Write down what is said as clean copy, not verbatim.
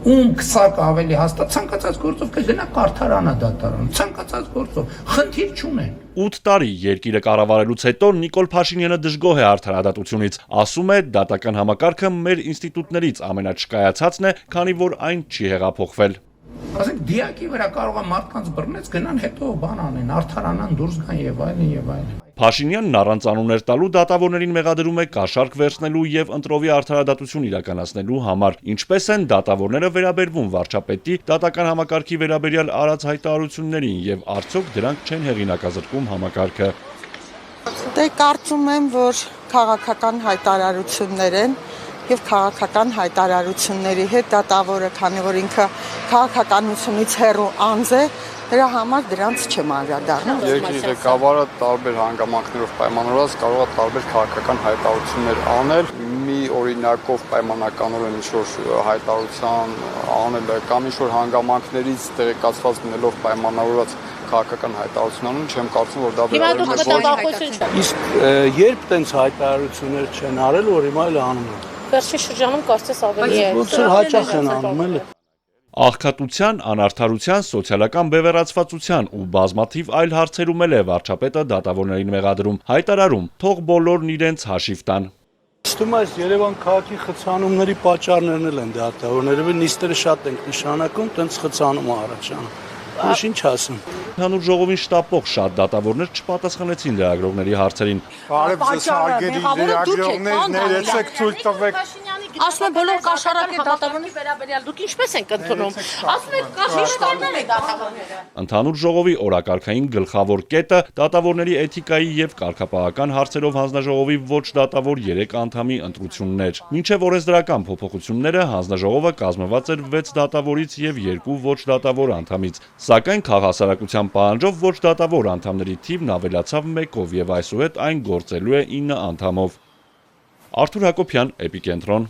Ում քսակ ավելի հաստատ ցանկացած գործով կգնա կարդարանա դատարան, ցանկացած գործով, խնդիր չունեն։ 8 տարի երկիրը կառավարելուց հետո Նիկոլ Փաշինյանը դժգոհ է արդարադատությունից, ասում է դատական համակարգը մեր ինստիտուտներից ամենաչկայացածն է, քանի որ այն չի հեղափոխվել։ Ասենք դիակի վրա կարող է մարդկանց բռնեց գնան հետո բան անեն, արդարանան դուրս գան եւ այլն եւ այլն։ Փաշինյանն առանց անուններ տալու դատավորներին մեղադրում է կաշառք վերցնելու եւ ընտրովի արդարադատություն իրականացնելու համար, ինչպես են դատավորները վերաբերվում վարչապետի դատական համակարգի վերաբերյալ արած հայտարարություններին եւ արդյոք դրանք չեն հեղինակազրկում համակարգը։ Դե կարծում եմ, որ քաղաքական հայտարարություններ են եւ քաղաքական հայտարարությունների հետ դատավորը, քանի որ ինքը քաղաքականությունից հեռու անձ է, դրա համար դրանց չեմ անդրադառնում։ Երկրի ղեկավարը տարբեր հանգամանքներով պայմանավորված կարող է տարբեր քաղաքական հայտարարություններ անել։ Մի օրինակով պայմանականորեն ինչ-որ հայտարարության անելը կամ ինչ-որ հանգամանքներից տեղեկացված մնելով պայմանավորված քաղաքական հայտարարություն անում, չեմ կարծում, որ դա վերաբերում է։ Իսկ երբ տենց հայտարարություններ չեն արել, որ հիմա էլ անում են։ Վերջի շրջանում կարծես ավելի է։ Ոնց որ հաճախ են անում, էլի։ Աղքատության, անարդարության, սոցիալական բևեռացվածության ու բազմաթիվ այլ հարցերում էլ է վարչապետը դատավորներին մեղադրում, հայտարարում, թող բոլորն իրենց հաշիվ տան։ Ստում այս Երևան քաղաքի խցանումների պատճառներն էլ են դատավորները, նիստերը շատ ենք նշանակում, տենց խցանում առաջանում։ Ոչ ինչ ասում։ Հանուր ժողովին շտապող շատ դատավորներ չպատասխանեցին լրագրողների հարցերին։ Բարև ձեզ հարգելի լրագրողներ, ներեցեք ցույց տվեք։ Ասում են բոլոր կաշառակի դատավորների վերաբերյալ դուք ինչպես եք ընդունում։ Ասում են կաշառակներ են դատավորները։ Ընդհանուր ժողովի օրակարգային գլխավոր կետը դատավորների էթիկայի եւ կարգապահական հարցերով հանձնաժողովի ոչ դատավոր 3 անդամի ընտրությունն էր։ Մինչև օրենսդրական փոփոխությունները հանձնաժողովը կազմված էր 6 դատավորից եւ 2 ոչ դատավոր անդամից, սակայն քաղաքասարակության պահանջով ոչ դատավոր անդամների թիվն ավելացավ 1-ով եւ այսուհետ այն գործելու է 9 անդամով։ Արթուր Հակոբյան, Էպիկենտրոն։